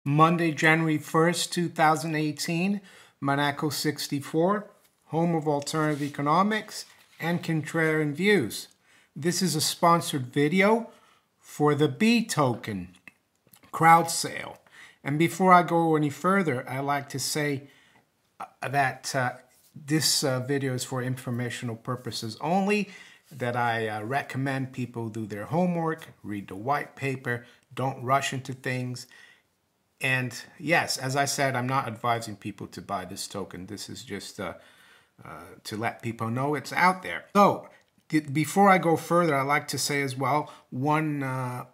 Monday, January 1st, 2018, Monaco 64, home of alternative economics and contrarian views. This is a sponsored video for the B token crowd sale. And before I go any further, I'd like to say that this video is for informational purposes only, that I recommend people do their homework, read the white paper, don't rush into things. And yes, as I said, I'm not advising people to buy this token. This is just to let people know it's out there. So before I go further, I'd like to say as well, one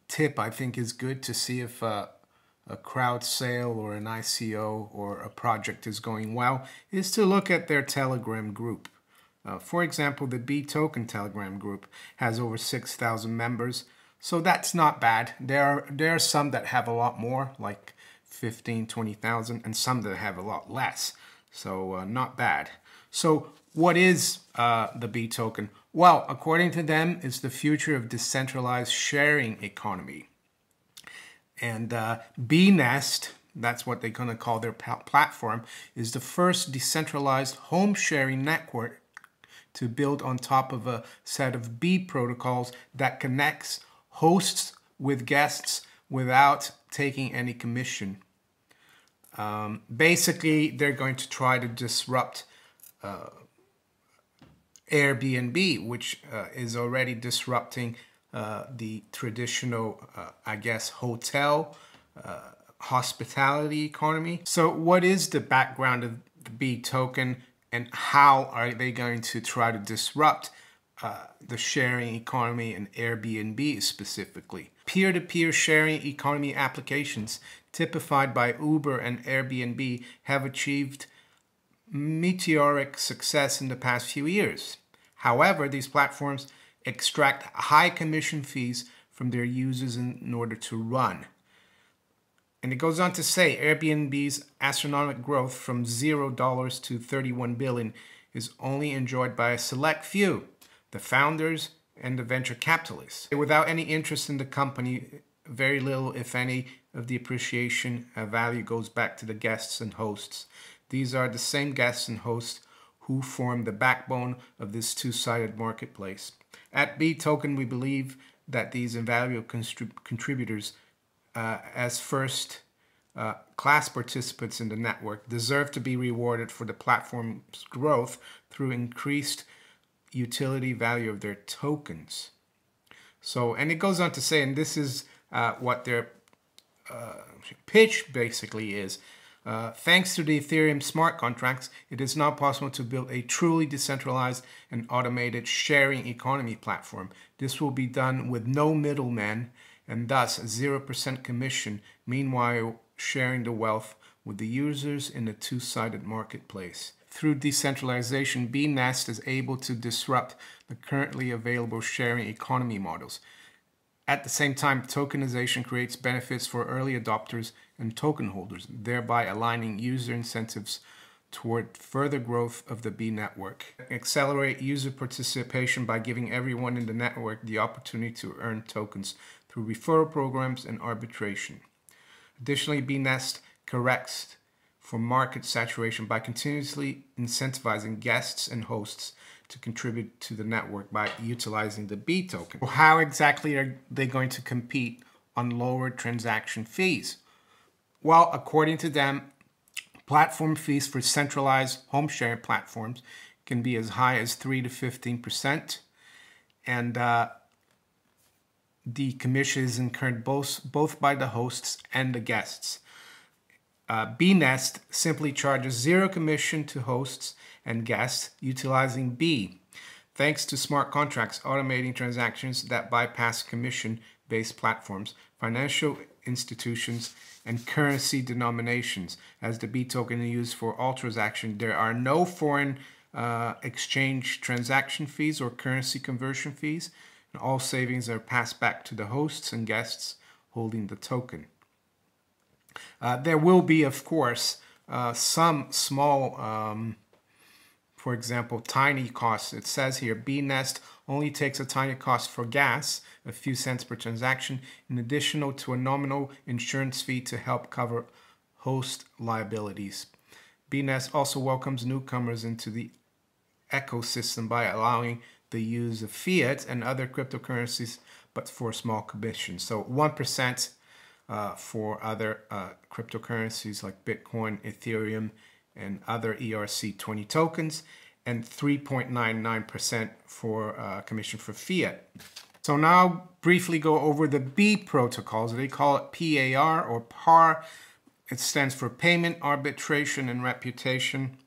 tip I think is good to see if a crowd sale or an ICO or a project is going well, is to look at their Telegram group. For example, the B token Telegram group has over 6,000 members. So that's not bad. There are some that have a lot more, like 15, 20,000, and some that have a lot less. So not bad. So what is the B token? Well, according to them, it's the future of decentralized sharing economy. And BNest, that's what they're going to call their platform, is the first decentralized home sharing network to build on top of a set of B protocols that connects hosts with guests without taking any commission. Basically, they're going to try to disrupt Airbnb, which is already disrupting the traditional, I guess, hotel hospitality economy. So what is the background of the B token, and how are they going to try to disrupt the sharing economy and Airbnb specifically? Peer-to-peer sharing economy applications typified by Uber and Airbnb have achieved meteoric success in the past few years. However, these platforms extract high commission fees from their users in order to run. And it goes on to say Airbnb's astronomical growth from $0 to $31 billion is only enjoyed by a select few, the founders and the venture capitalists. Without any interest in the company, very little, if any, of the appreciation value goes back to the guests and hosts. These are the same guests and hosts who form the backbone of this two-sided marketplace. At B Token, we believe that these invaluable contributors as first class participants in the network deserve to be rewarded for the platform's growth through increased utility value of their tokens. So, and it goes on to say, and this is what their pitch basically is, thanks to the Ethereum smart contracts, it is now possible to build a truly decentralized and automated sharing economy platform. This will be done with no middlemen and thus 0% commission, meanwhile sharing the wealth with the users in a two-sided marketplace. Through decentralization, BNest is able to disrupt the currently available sharing economy models. At the same time, tokenization creates benefits for early adopters and token holders, thereby aligning user incentives toward further growth of the B network. Accelerate user participation by giving everyone in the network the opportunity to earn tokens through referral programs and arbitration. Additionally, BNest corrects for market saturation by continuously incentivizing guests and hosts to contribute to the network by utilizing the B token. Well, how exactly are they going to compete on lower transaction fees? Well, according to them, platform fees for centralized home sharing platforms can be as high as 3 to 15%, and the commission is incurred both by the hosts and the guests. BNest simply charges 0 commission to hosts and guests utilizing B, thanks to smart contracts automating transactions that bypass commission-based platforms, financial institutions, and currency denominations. As the B token is used for all transactions, there are no foreign exchange transaction fees or currency conversion fees, and all savings are passed back to the hosts and guests holding the token. There will be, of course, some small For example, tiny costs. It says here, BNest only takes a tiny cost for gas, a few cents per transaction, in addition to a nominal insurance fee to help cover host liabilities. BNest also welcomes newcomers into the ecosystem by allowing the use of fiat and other cryptocurrencies, but for a small commission. So 1% for other cryptocurrencies like Bitcoin, Ethereum, and other ERC20 tokens, and 3.99% for commission for fiat. So now briefly go over the B protocols. They call it PAR or PAR. It stands for Payment, Arbitration, and Reputation.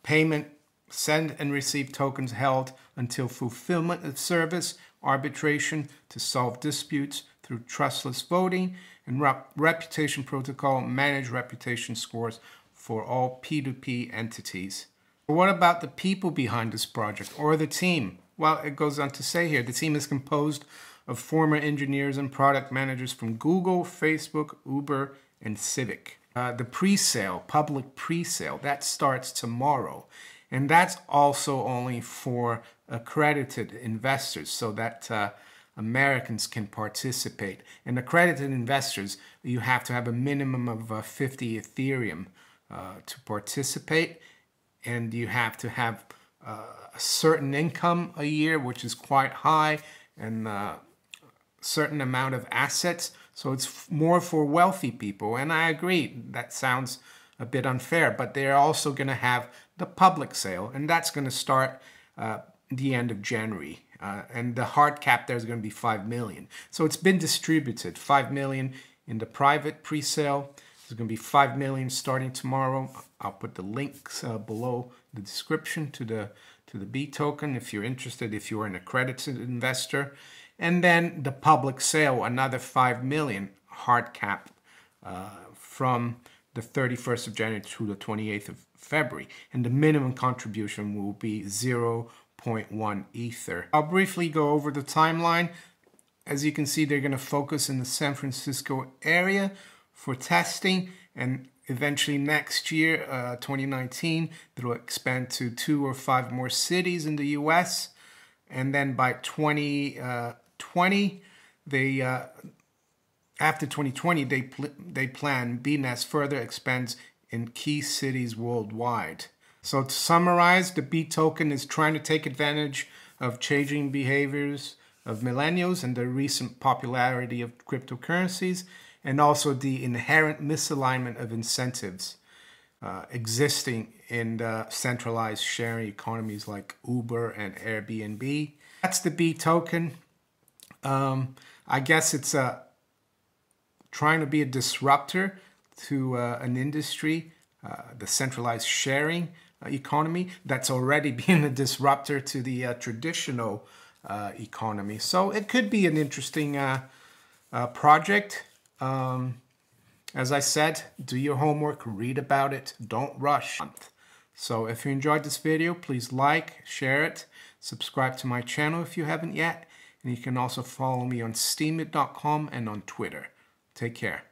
Payment, send and receive tokens held until fulfillment of service. Arbitration, to solve disputes through trustless voting. And Reputation protocol, manage reputation scores for all P2P entities. What about the people behind this project or the team? Well, it goes on to say here, the team is composed of former engineers and product managers from Google, Facebook, Uber, and Civic. The pre-sale, public pre-sale, that starts tomorrow. And that's also only for accredited investors so that Americans can participate. And accredited investors, you have to have a minimum of 50 Ethereum to participate. And you have to have a certain income a year, which is quite high, and a certain amount of assets. So it's more for wealthy people. And I agree, that sounds a bit unfair, but they're also going to have the public sale, and that's going to start the end of January. And the hard cap there is going to be 5 million. So it's been distributed, 5 million in the private pre-sale. There's going to be 5 million starting tomorrow. I'll put the links below the description to the B token if you're interested, if you're an accredited investor. And then the public sale, another 5 million hard cap from the 31st of January to the 28th of February. And the minimum contribution will be 0.1 Ether. I'll briefly go over the timeline. As you can see, they're going to focus in the San Francisco area for testing, and eventually next year, 2019, they'll expand to 2 or 5 more cities in the US. And then by 2020, after 2020, they plan BNest further expands in key cities worldwide. So to summarize, the B token is trying to take advantage of changing behaviors of millennials and the recent popularity of cryptocurrencies, and also the inherent misalignment of incentives existing in the centralized sharing economies like Uber and Airbnb. That's the B token. I guess it's trying to be a disruptor to an industry, the centralized sharing economy that's already been a disruptor to the traditional economy. So it could be an interesting project. As I said, do your homework, read about it, don't rush. So if you enjoyed this video, please like, share it, subscribe to my channel if you haven't yet, and you can also follow me on steemit.com and on Twitter. Take care.